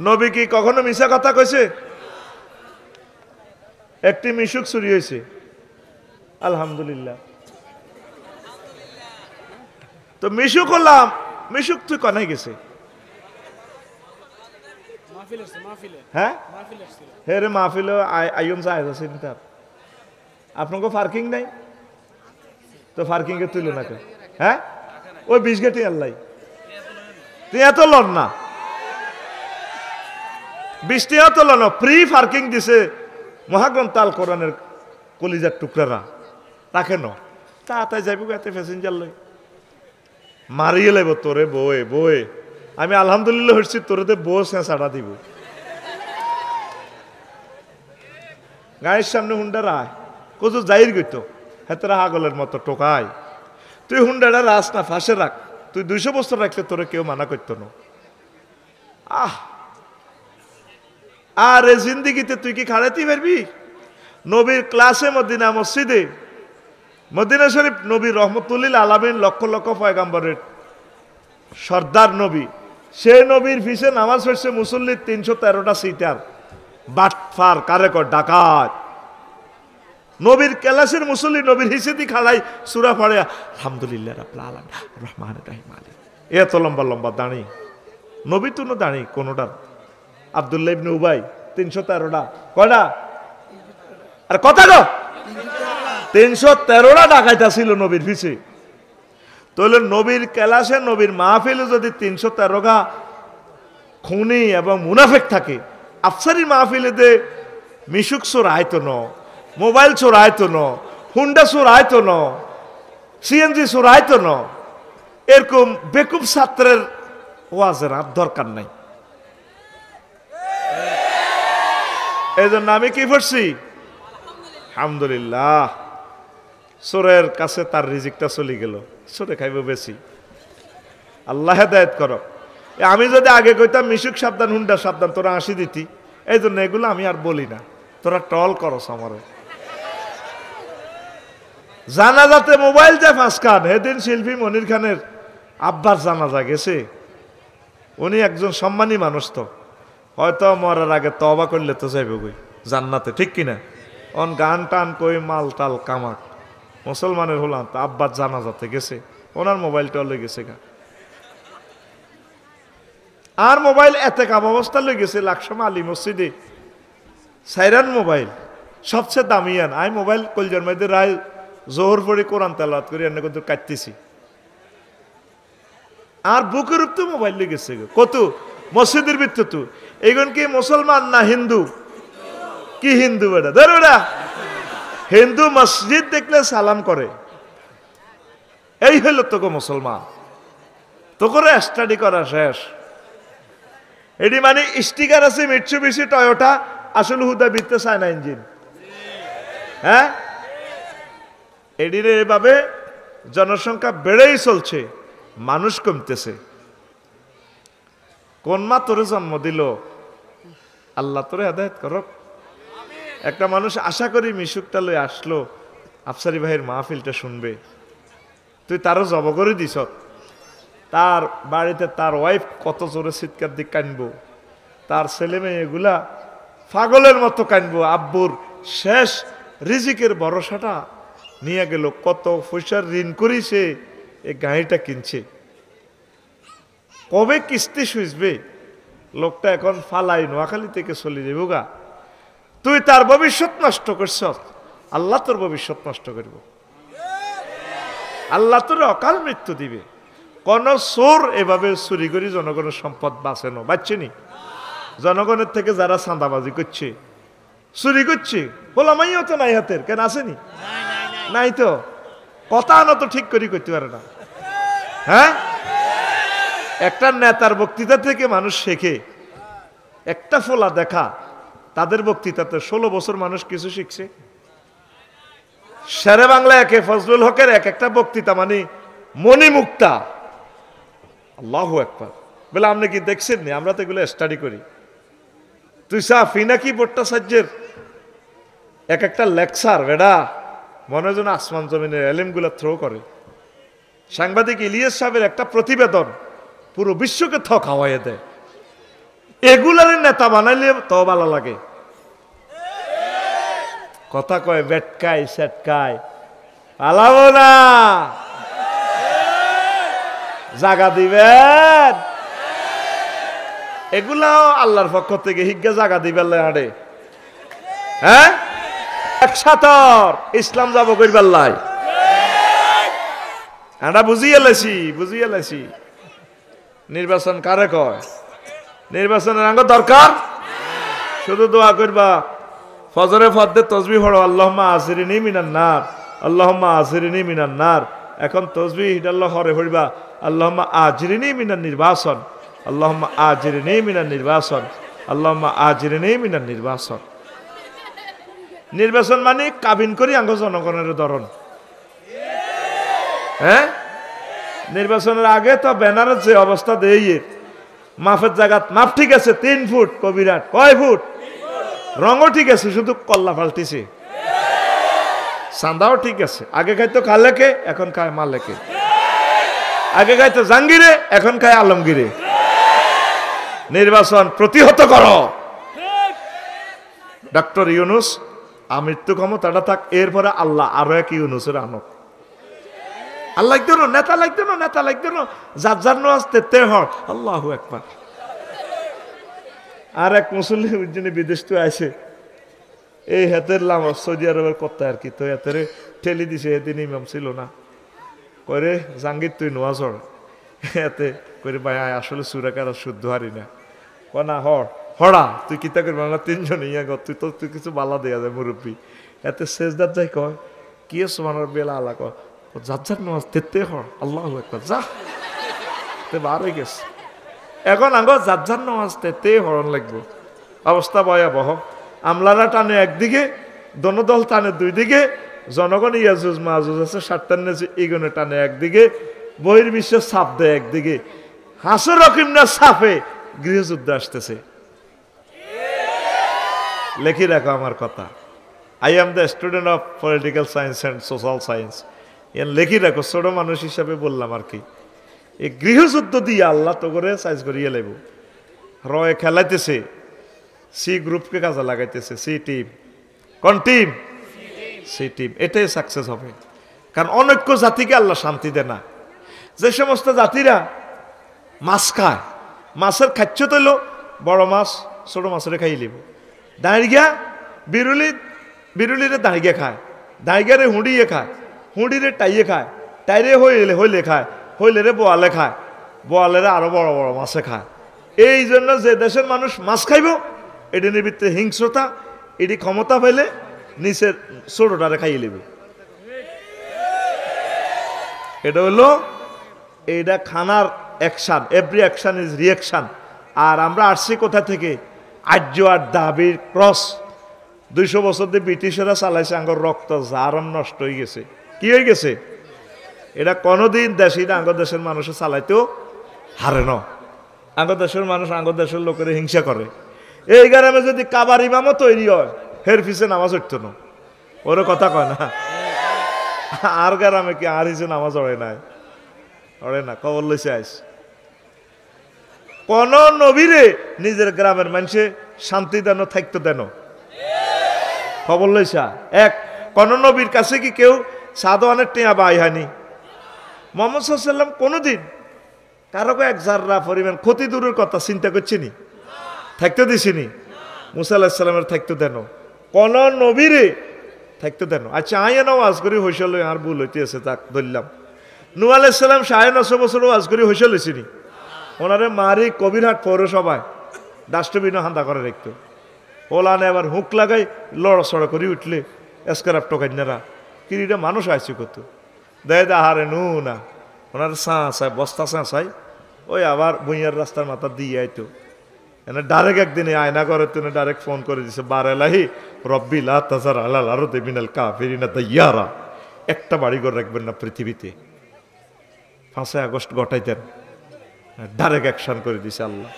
নবী কি কখনো মিছা কথা কইছে? একটি মিশুক চুরি হয়েছে, আলহামদুলিল্লাহ। তো মিশুক হলাম, মিশুক তুই কনাই গেছে? হ্যাঁ হ্যাঁ রে, মাহফিল আইম চাই তার। আপনাকে পার্কিং নাই তো পার্কিং এ তুইল না কেন? হ্যাঁ ওই 20 গেটি আল্লাহ তুই এত লন না, 20 টাকা তো লন, ফ্রি পার্কিং দিছে মহাগ্রন্থ আল কোরআনের কলিজার টুকরারা, তাকে ন তাই যাইব এতে প্যাসেঞ্জার লই মারিয়ে লাইব তোরে বয়ে বয়ে। আমি আলহামদুলিল্লাহ হচ্ছি, তোরে বউ চেঁচাড়া দিব। গায়ের সামনে হুন্ডা রায় কচু যাইর গইত হেতরা হাগলের মতো টোকায়। তুই হুন্ডাটা রাস না, ফাঁসে রাখ। তুই 200 বছর রাখলে তোরে কেউ মানা করতো না। আর এ জিন্দিগিতে তুই কি খাড়াইতে পারবি? নবীর ক্লাসে মদিনা মসজিদে মদিনা শরীফ নবী রহমতুল্লিল আলামিন লক্ষ লক্ষ পয়গাম্বরের সর্দার নবী, সে নবীর পিছে নামাজ পড়ছে মুসল্লি 313টা সিটার বাটফার কারেকর ডাকাত। নবীর ক্যালাসের মুসল্লি নবীর হিসেদি খাড়াই সূরা পড়ে আলহামদুলিল্লাহ রাব্বিল আলামিন রহমানির রহিম আলী, এত লম্বা লম্বা দাঁড়ি নবী তো দাঁড়ি কোনটার। আব্দুল্লাহ ইবনে উবাই 313টা কয়টা আর কথা গো 313টা ডাকাইতা ছিল নবীর পিছে। তাহলে নবীর ক্যালাসে নবীর মাহফিলে যদি 313 খুনি এবং মুনাফিক থাকে, আফসারি মাহফিলে দে মিশুক চোর আয়তো ন, মোবাইল চোর আয়তো ন, হুন্ডা চোর আয়তো ন, সিএনজি চোর আয়তো ন, এরকম বেকুব ছাত্রের ওয়াজের আর দরকার নাই। এই জন্য আমি কি করছি আলহামদুলিল্লাহ, চোরের কাছে তার রিজিকটা চলে গেল, চোরে খাইব বেশি। আল্লাহ হেদায়েত করো। আমি যদি আগে কইতাম মিশুক সাবধান হুন্ডা সাবধান তোরা 80 দিতি, এই জন্য এগুলো আমি আর বলি না, তোরা টল করস আমারে। জানাজাতে মোবাইল যে 5 খান, সেদিন শিল্পী মনির খানের আব্বার জানাজা গেছে। উনি একজন সম্মানী মানুষ, তো হয়তো মরার আগে তওবা করলে তো যাইব গই জান্নাতে, ঠিক কিনা? অন গান টান কই মাল টাল কামাক মুসলমানের হলাম, তো আব্বার জানাজাতে গেছে, ওনার মোবাইলটা লই গেছে গা। আর মোবাইল এতে কাম অবস্থা লই গেছে লাকসাম আলী মসজিদে সাইরান মোবাইল সবচেয়ে দামিয়ান। আই মোবাইল কলজার মধ্যে রায় জোহর পড়ে কোরআন তেলাওয়াত করি এনে কিন্তু কাটতেছি, আর বুকের উপর মোবাইল লই গেছে কত মসজিদের ভিতর। তো এগুন কি মুসলমান না হিন্দু? কি হিন্দু বেটা? ধর বেটা, হিন্দু মসজিদ দেখলে সালাম করে, এই হইল তোকে মুসলমান। তো করে স্টাডি করা শেষ। এটি মানে স্টিকার আছে মিটসুবিশি টয়োটা, আসলে হুদা বিতে চায়না ইঞ্জিন। হ্যাঁ, এটির এভাবে জনসংখ্যা বেড়েই চলছে, মানুষ কমতেছে। কোন মা তোরে জন্ম দিল? আল্লাহ তোরে হেদায়েত করক। একটা মানুষ আশা করি মিশুকটা লই আসলো আফসারি ভাইয়ের মাহফিলটা শুনবে, তুই তারও জব করে দিস। তার বাড়িতে তার ওয়াইফ কত জোরে চিৎকার দিয়ে কানবো, তার ছেলে মেয়ে এগুলা পাগলের মতো কানবো। আব্বুর শেষ রিজিকের ভরসাটা নিয়ে গেল, কত পয়সার ঋণ করিছে এই গাড়িটা কিনছে, কবে কিস্তি সুইচবে? লোকটা এখন ফালাই নোয়াখালী থেকে চলে যাবো গা। তুই তার ভবিষ্যৎ নষ্ট করছ, আল্লাহ তোর ভবিষ্যৎ নষ্ট করব, আল্লাহ তোর অকাল মৃত্যু দিবে। কোন চোর এভাবে চুরি করি জনগণের সম্পদ বাঁচেনো বাঁচছেনি? জনগণের থেকে যারা চাঁদাবাজি করছে চুরি করছে, হোলামাইও তো নাই হাতের, কেন আসেনি? নাই তো, কথা আনো তো ঠিক করি করতে পারে না। হ্যাঁ, একটা নেতার বক্তৃতা থেকে মানুষ শেখে, একটা ফোলা দেখা তাদের বক্তৃতাতে 16 বছর মানুষ কিছু শিখছে। শেরে বাংলা একে ফজলুল হকের এক একটা বক্তৃতা মানে মণিমুক্তা। আল্লাহু আকবার বলে আপনি কি দেখছেন নি? আমরা তো এগুলো স্টাডি করি। তুই ফিনাকি ভট্টাচার্যের এক একটা লেকচার বেডা মনে যেন আসমান জমিনের এলেমগুলো থ্রো করে। সাংবাদিক ইলিয়াস সাহেবের একটা প্রতিবেদন পুরো বিশ্বকে থ খাওয়াইয়ে দেয়। এগুলার নেতা বানাইলে তো ভালো লাগে। কথা কয় বেটকাই সেটকাই পালাবো না, জাগা দিবেন। এগুলাও আল্লাহর পক্ষ থেকে হিজ্ঞা জাগা দিবেন হাঁটে। হ্যাঁ, একসাথে ইসলাম যাব করবার লাই আমরা বুঝিয়ে লেছি। নির্বাচন কারে কয়? নির্বাচনের আঙ্গ দরকার, শুধু দোয়া করবা। ফজরে ফদ্দে তসবিহ পড়ো, আল্লাহুম্মা আজিরিনি মিনান নার, আল্লাহুম্মা আজিরিনি মিনান নার। এখন তসবিহ হিদাল্লাহ হরে পড়বা, আল্লাহুম্মা আজিরিনি মিনান নির্বাচন, আল্লাহুম্মা আজিরিনি মিনান নির্বাচন, আল্লাহুম্মা আজিরিনি মিনান নির্বাচন। নির্বাচন মানে কাবিন করি আঙ্গ জনগণের ধরন। হ্যাঁ, নির্বাচনের আগে তো ব্যানারের যে অবস্থা দেয়, মাফের জায়গা মাপ ঠিক আছে 3 ফুট, কবিরাট কয় ফুট, রঙও ঠিক আছে, শুধু কল্লা পাল্টিছে। চাঁদাও ঠিক আছে, আগে খাইতো খালেকে, এখন খায় মালেকে। আগে খাইতো জাঙ্গিরে, এখন খায় আলমগীরে। নির্বাচন প্রতিহত করো। ডক্টর ইউনুস আমৃত্যু ক্ষমতাটা থাক, এরপরে আল্লাহ আরো এক ইউনুসের আনক। আল্লাহ লাগতো না, নেতা লাগতো না, নেতা লাগতো না, যার যার নামাজ তেতে হয়। আল্লাহু আকবার। আর এক মুসল্লি যিনি বিদেশ তো আছে, এই হাতের লামা সৌদি আরবের কথা আর কি, তো হাতের ঠেলি দিছে, এদিন ইমাম ছিল না, করে জাঙ্গির তুই নোয়া চড় এতে করে ভাই আসলে সুরাকার শুদ্ধ হারি না, কনা হড়া তুই কিতা করবি, আমরা তিনজন ইয়া গর, তুই কিছু বালা দেয়া যায় মুরব্বী, এতে শেষদার যাই কয় কি সোমানোর বেলা আলা কয় যার যার নামাজ তেতে হড়। আল্লাহু আকবার। যা তে বার হয়ে গেছে, এখন আঙ্গ যার যার নামাজ তেতে হরণ লাগবো। অবস্থা ভয়াবহ। আমলারা টানে একদিকে, দল টানে দুই দিকে, জনগণ ইয়াজুজ মাহুজ আছে 7 ইগনে টানে একদিকে, বহির্বিশ্বের ছাপ দেয় একদিকে, হাসর রকিম না ছাপে গৃহযুদ্ধ আসতেছে। লেখি রাখো আমার কথা। I am the student of political science and social science. এর লেখি রাখো, ছোট মানুষ হিসাবে বললাম আর কি। এই গৃহযুদ্ধ দিয়ে আল্লাহ তো করে সাইজ করিয়ে লেব। রয়ে খেলাইতেছে, সি গ্রুপকে কাজে লাগাইতেছে, সি টিম। কোন টিম? C team. এটাই সাকসেস হবে, কারণ অনৈক্য জাতিকে আল্লাহ শান্তি দেয় না। যে সমস্ত জাতিরা মাছ খায়, মাছের খাচ্ছ তৈল বড় মাছ ছোট মাছের খাই লিব, দাঁড়িয়া বিরুলিরে দাঁড়িয়ে খায়, দাঁড়িয়ারে হুঁড়িয়ে খায়, হুঁড়িরে টাইয়ে খায়, টাইরে হইলে খায়, হইলে বোয়ালে খায়, বোয়ালেরা আরো বড় বড় মাছে খায়। এই জন্য যে দেশের মানুষ মাছ খাইব, এটি নিবৃত্তে হিংস্রতা, এটি ক্ষমতা পাইলে নিচের ছোটটারে খাইয়ে লিব। এটা হলো এইটা খানার action, every action is reaction. আর আমরা আসছি কোথা থেকে? আর্য আর দাবির ক্রস। 200 বছর দিয়ে ব্রিটিশরা চালাইছে, আঙ্গর রক্ত জারম নষ্ট হয়ে গেছে। কি হয়ে গেছে? এটা কোনোদিন দেশিরা আঙ্গ দেশের মানুষের চালাইতেও হারে না। আঙ্গ দেশের মানুষ আঙ্গ দেশের লোকের হিংসা করে। এই গ্রামে যদি কাবার ইমামও তৈরি হয়, হের পিছে নামাজ উঠতো না, ওর কথা কয় না। আর গ্রামে কি আর হিসেবে নামাজ পড়ে নাই, পড়ে না, খবর লইছে আইস। কোন নবীরে নিজের গ্রামের মানুষে শান্তি দেন থাকতে দেন, খবর লইছা? এক কোন নবীর কাছে কি কেউ সাদওয়ানের টিয়া বাই হয়নি? মুহাম্মদ সাল্লাল্লাহু আলাইহি ওয়াসাল্লাম কোনোদিন কারো এক জাররা পরিমাণ ক্ষতি দূরের কথা চিন্তা করছিনি, থাকতে দিছিনি। মুসা আলাইহিস সালামের থাকতে দেন, কোন নবীরে থাকতে দেন। আচ্ছা আইয়া না ওয়াজ করি হইসল, আর ভুল হইতে আছে, তাক ধরলাম। নূহ আলাইহিস সালাম 9.5 বছর ওয়াজ করি হইসল হইছিনি, ওনারে মারি কবিরহাট পৌরসভায় ডাস্টবিনও হান্দা করে রাখতো। ওলানে আবার হুঁক লাগাই লড়াচড়া করে উঠলে এসকারাপ টোকাইনারা কিরিটা মানুষ আইসি কত দেয় হারে নু না, ওনার চাই বস্তা চাই, ওই আবার ভুইয়ার রাস্তার মাথা দিয়ে আইতো। এনে ডাইরেক্ট একদিনে আয়না করে তুমি ডাইরেক্ট ফোন করে দিছে, বারেলাহি রব্বি লা তাজার আলাল আরদি মিনাল কাফিরিনা দাইয়ারা, একটা বাড়িঘর রাখবেন না পৃথিবীতে। 5 আগস্ট ঘটাইতেন, ডাইরেক্ট অ্যাকশন করে দিছে আল্লাহ।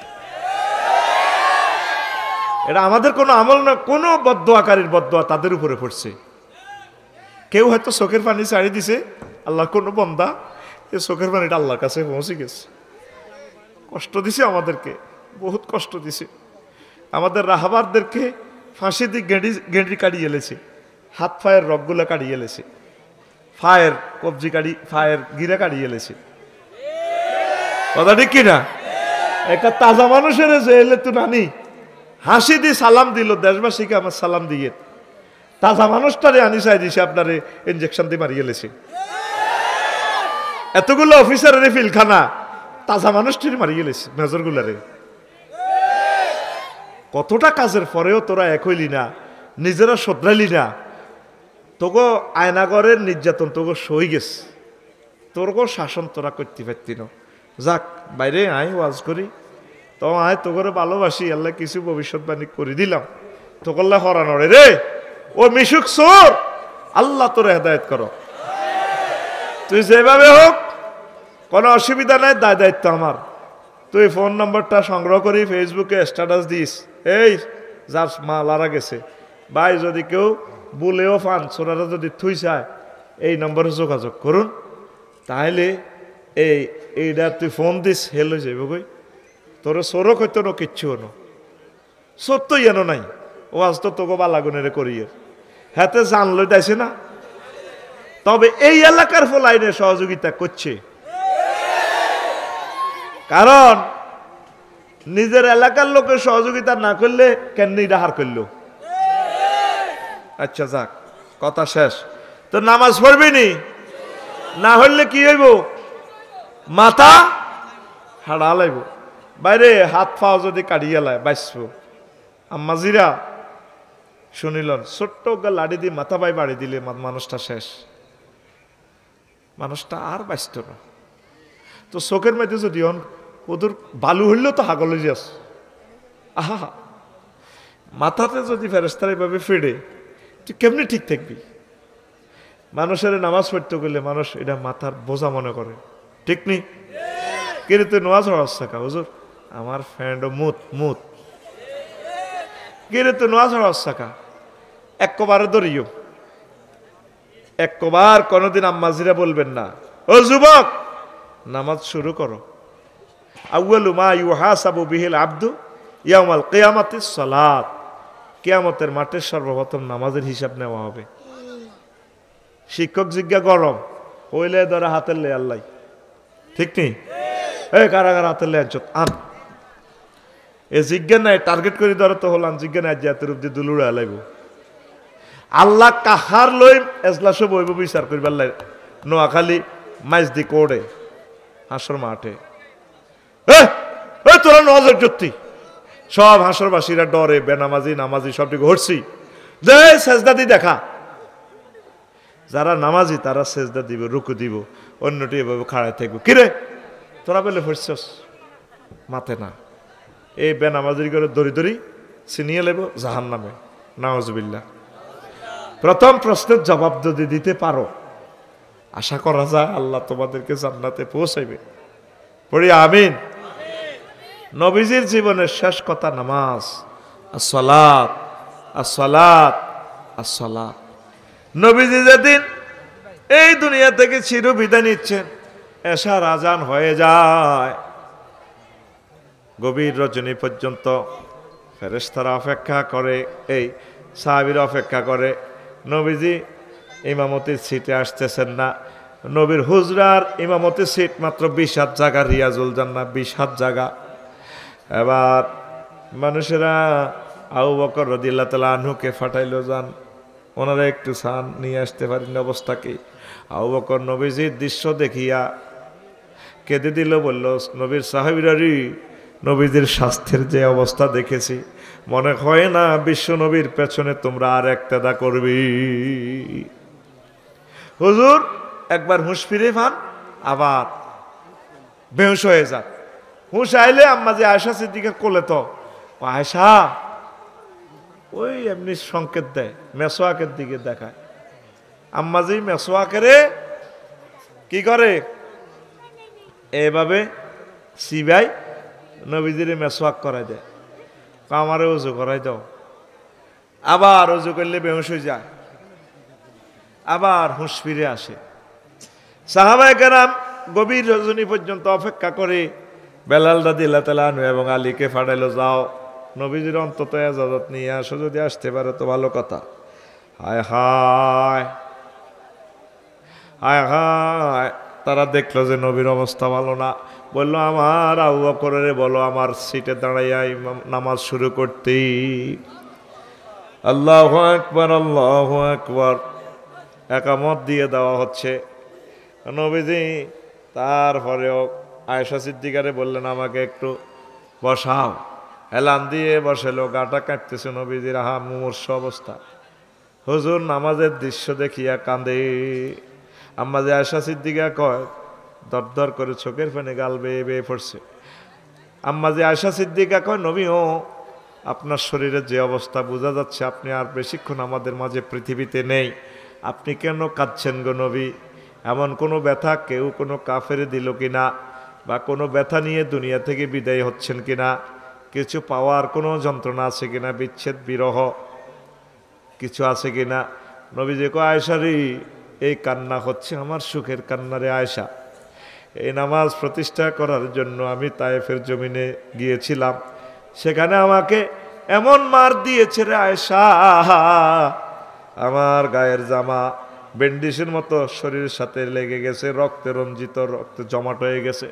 এটা আমাদের কোনো আমল না, কোনো বদদোয়াকারীর বদদোয়া তাদের উপরে পড়ছে। কেউ হয়তো চোখের পানি ছাড়ি দিছে, আল্লাহর কোনো বন্দা এই চোখের পানিটা আল্লাহর কাছে পৌঁছে গেছে। কষ্ট দিছে আমাদেরকে, বহুত কষ্ট দিছে আমাদের রাহাবারদেরকে। ফাঁসি দিয়ে গেঁড়ি কাটিয়ে এলেছে, হাত ফায়ের রগগুলা কাটিয়ে এলেছে, ফায়ের কবজি ফায়ের গিরা কাটিয়ে এলেছে। কথা ঠিক কিনা? একটা তাজা মানুষের যে এলে তো নানি হাসি দিয়ে সালাম দিল, দেশবাসীকে আমার সালাম দিয়ে তাজা মানুষটারে আনি চাই দিছে, আপনারে ইনজেকশন দিয়ে মারিয়ে এলেছে। এতগুলো অফিসারের ফিলখানা তাজা মানুষটারে মারিয়ে এলেছে, মেজর গুলারে। কতটা কাজের পরেও তোরা এক হইলি না, নিজেরা শোধরাইলি না। তোকে আয়নাগরের নির্যাতন তোকে সই গেছে, তোরকেও শাসন তোরা করতে পারতি না। যাক বাইরে আয় ওয়াজ করি, তো আয় তোকে ভালোবাসি, আল্লাহ কিছু ভবিষ্যৎবাণী করে দিলাম। তোকল্লা হরানরে রে ও মিশুক সোর, আল্লাহ তোর হেদায়েত করো। তুই যেভাবে হোক কোনো অসুবিধা নাই, দায়িত্ব আমার। তুই ফোন নম্বরটা সংগ্রহ করি ফেসবুকে স্ট্যাটাস দিস, এই যার মা লারা গেছে ভাই, যদি কেউ বলেও পান সোনারা যদি থুই চায় এই নম্বরে যোগাযোগ করুন, তাহলে এইটা তুই ফোন দিস হেল হয়ে যাবে কই, তোর সরক হইতো না কিচ্ছু হনো, সত্য এনো নাই, ও আজ তো তোকে বালাগুনেরে করিয়ে হাতে জানলো যাইছে না। তবে এই এলাকার ফলাইনে সহযোগিতা করছে, কারণ নিজের এলাকার লোকের সহযোগিতা না করলে কেন হার করলো। আচ্ছা যাক, কথা শেষ। তো নামাজ পড়বি নি, না হইলে কি হইব, মাথা হাড়া লাইব, বাইরে হাত পাও যদি কাটিয়ে লাই বাঁচব। আম্মাজিরা শুনিলেন, ছোট্ট লাড়ি দিয়ে মাথা পাই বাড়ি দিলে মানুষটা শেষ, মানুষটা আর বাঁচত না। তো চোখের মধ্যে যদি ওদের বালু হইলেও তো হাগল যাস, আহা মাথাতে যদি ফেরেস্তার এইভাবে ফেড়ে তুই কেমনি ঠিক থাকবি। মানুষের নামাজ পড়তে গেলে মানুষ এটা মাথার বোঝা মনে করে, ঠিক নেই? কিন্তু তুই নামাজ পড়াস থাকা হুজুর, আমার ফ্রেন্ড মুত মুত, কিন্তু তুই নামাজ পড়াস থাকা একবারে ধরিও, একবার কোনোদিন আম্মাজিরা বলবেন না, ও যুবক নামাজ শুরু করো। আউয়ালু মা ইউহাসাবু বিহিল আবদু ইয়াউমাল কিয়ামাতিস সালাত, কিয়ামতের মাঠে সর্বপ্রথম নামাজের হিসাব নেওয়া হবে। শিক্ষক জিজ্ঞা গরম হইলে ধরে হাতের লে আল্লাহ, ঠিক নেই? এই কারা কারা হাতের লে আন, এ জিজ্ঞা নাই টার্গেট করে ধরে তো হলাম, জিজ্ঞা নাই জাতের রূপ দিয়ে দুলুড়ে আলাইব। আল্লাহ কাহার লই এজলাসও বইব বিচার করবার লাই, নোয়াখালী মাইজদি কোড়ে হাসর মাঠে, তোরা নজর জ্যোতি সব হাসরবাসীরা ডরে, বেনামাজি নামাজি সবটিকে হরছি যে সেজদা দি দেখা। যারা নামাজি তারা সেজদা দিব, রুকু দিব, অন্যটি এভাবে খাড়ায় থাকবো। কিরে তোরা বলে ফরছস মাথে না, এই বেনামাজির করে দড়ি দড়ি ছিনিয়ে লেব জাহান নামে, নাউজুবিল্লাহ। প্রথম প্রশ্নের জবাব যদি দিতে পারো, আশা করা যায় আল্লাহ তোমাদেরকে জান্নাতে পৌঁছাইবে। পড়ি আমিন। নবীজির জীবনের শেষ কথা নামাজ, আসসালাত আসসালাত আসসালাত। নবীজি যেদিন এই দুনিয়া থেকে চির বিদায় নিচ্ছেন, এশার আজান হয়ে যায়, গভীর রজনী পর্যন্ত ফেরেশতারা অপেক্ষা করে, এই সাহাবীরা অপেক্ষা করে। নবীজি ইমামতির সিটে আসতেছেন না। নবীর হুজরার ইমামতির সিট মাত্র 20 হাত জায়গা, রিয়াজুল জান্নাহ 20 হাত জায়গা। এবার মানুষেরা আবু বকর রাদিয়াল্লাহু তাআলা আনহুকে ফাটাইলো, যান ওনারা একটু সান নিয়ে আসতে পারেন অবস্থা কি। আবু বকর নবীজির দৃশ্য দেখিয়া কেঁদে দিল, বলল, নবীর সাহাবীরারি নবীজির স্বাস্থ্যের যে অবস্থা দেখেছি, মনে হয় না বিশ্ব নবীর পেছনে তোমরা আর একতেদা করবি। হুজুর একবার হুঁশ ফিরে পান, আবার বেহুশ হয়ে যান। হুঁশ আইলে আম্মা যে আয়েশা সিদ্দিকার কোলে, তো আয়েশা ওই এমনি সংকেত দেয়, মেসোয়াকের দিকে দেখায়। আম্মা যে মেসোয়াকেরে কি করে, এভাবে সিবাই নবীজিরে মেসোয়াক করাই দেয়, আমারে উজু করাই দাও। আবার উজু করলে বেহুশ হয়ে যায়, আবার হুঁশ ফিরে আসে। সাহাবায়ে কেরাম গভীর রজনী পর্যন্ত অপেক্ষা করে বেলাল রাদিয়াল্লাহু তাআলা আনহু এবং আলীকে ফাটাইলো, যাও নবীজির অন্তত ইজাজত নিয়ে আসো, যদি আসতে পারে তো ভালো কথা। হায় হায় হায় হায়, তারা দেখলো যে নবীর অবস্থা ভালো না। বলল, আমার আবু বকরের বলো আমার সিটে দাঁড়াইয়া নামাজ শুরু করতেই। আল্লাহু আকবার আল্লাহু আকবার, একামত দিয়ে দেওয়া হচ্ছে। নবীজি তারপরেও আয়েশা সিদ্দিকারে বললেন, আমাকে একটু বসাও। এলান দিয়ে বসালো, গাটা কাটতেছে নবীজির, আহা মুমূর্ষ অবস্থা। হুজুর নামাজের দৃশ্য দেখিয়া কাঁদে। আম্মা যে আয়েশা সিদ্দিকা কয়, দরদর করে চোখের পানি গাল বেয়ে বেয়ে পড়ছে। আম্মা যে আয়েশা সিদ্দিকা কয়, নবীও আপনার শরীরের যে অবস্থা বোঝা যাচ্ছে আপনি আর বেশিক্ষণ আমাদের মাঝে পৃথিবীতে নেই, আপনি কেন কাঁদছেন গো নবী? এমন কোনো ব্যথা কেউ কোনো কাফেরে দিল কিনা, বা কোনো ব্যথা নিয়ে দুনিয়া থেকে বিদায় হচ্ছেন কিনা, কিছু পাওয়ার কোনো যন্ত্রণা আছে কিনা, বিচ্ছেদ বিরহ কিছু আছে কিনা? নবীজি কো আয়েশা রে, এই কান্না হচ্ছে আমার সুখের কান্না রে আয়েশা। এই নামাজ প্রতিষ্ঠা করার জন্য আমি তায়েফের জমিনে গিয়েছিলাম, সেখানে আমাকে এমন মার দিয়েছে রে আয়েশা, আমার গায়ের জামা ব্যান্ডিসের মতো শরীরের সাথে লেগে গেছে, রক্তে রঞ্জিত, রক্তে জমাট হয়ে গেছে।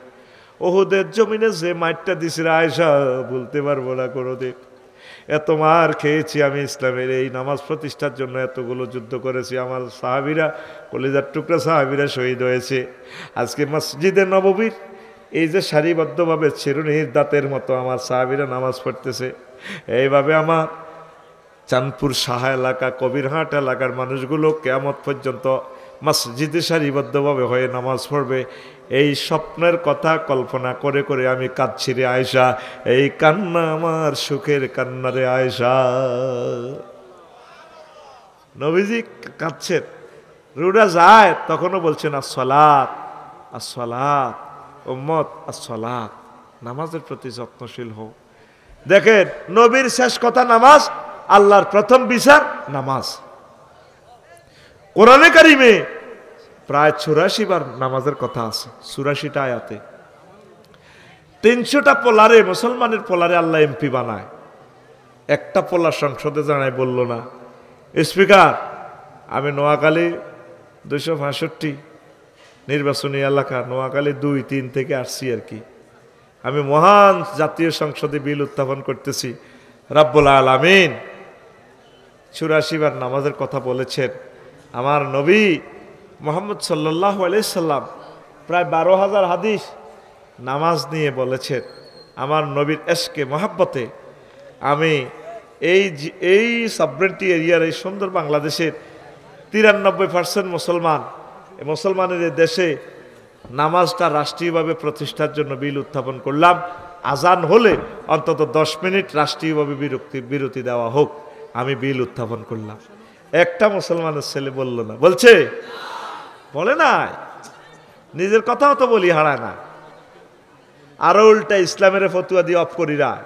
ওহুদের জমিনে যে মারটা দিছে রে আয়েশা, বলতে পারবো না কোনোদিন। এত মার খেয়েছি আমি ইসলামের এই নামাজ প্রতিষ্ঠার জন্য, এতগুলো যুদ্ধ করেছি। আমার সাহাবীরা, কলিজার টুকরা সাহাবীরা শহীদ হয়েছে। আজকে মসজিদে নববীর এই যে সারিবদ্ধভাবে চিরুনির দাঁতের মতো আমার সাহাবীরা নামাজ পড়তেছে, এইভাবে আমার চাঁদপুর সাহা এলাকা, কবিরহাট এলাকার মানুষগুলো কিয়ামত পর্যন্ত মসজিদে সারিবদ্ধভাবে হয়ে নামাজ পড়বে, এই স্বপ্নের কথা কল্পনা করে করে আমি কাঁদছি রে আয়েশা। এই কান্না আমার সুখের কান্না রে আয়েশা। নবীজি কাঁদছেন, রুডা যায় তখনও বলছেন আসসালাত আসসালাত, উম্মত আসসালাত, নামাজের প্রতি যত্নশীল হও। দেখেন নবীর শেষ কথা নামাজ, আল্লাহর প্রথম বিচার নামাজ। কোরআনে কারিমে প্রায় 84 বার নামাজের কথা আছে, 84টা আয়াতে। 300টা পোলারে, মুসলমানের পোলারে আল্লাহ এমপি বানায়, একটা পোলার সংসদে জানায় বলল না। স্পিকার, আমি নোয়াখালী 265 নির্বাচনী এলাকা, নোয়াখালী 2, 3 থেকে আসছি আর কি। আমি মহান জাতীয় সংসদে বিল উত্থাপন করতেছি। রাব্বুল আলামিন 84 বার নামাজের কথা বলেছেন। আমার নবী মুহাম্মদ সাল্লাল্লাহু আলাইহি সাল্লাম প্রায় 12,000 হাদিস নামাজ নিয়ে বলেছেন। আমার নবীর এশকে মহাব্বতে আমি এই সাবরেন্টি এরিয়ার, এই সুন্দর বাংলাদেশের 93% মুসলমান, এই মুসলমানের দেশে নামাজটা রাষ্ট্রীয়ভাবে প্রতিষ্ঠার জন্য বিল উত্থাপন করলাম। আজান হলে অন্তত 10 মিনিট রাষ্ট্রীয়ভাবে বিরতি দেওয়া হোক, আমি বিল উত্থাপন করলাম। একটা মুসলমানের ছেলে বলল না, বলছে বলে না, নিজের কথাও তো বলি হারায় না, আরো উল্টা ইসলামের ফতুয়া দিয়ে অফ করি রায়।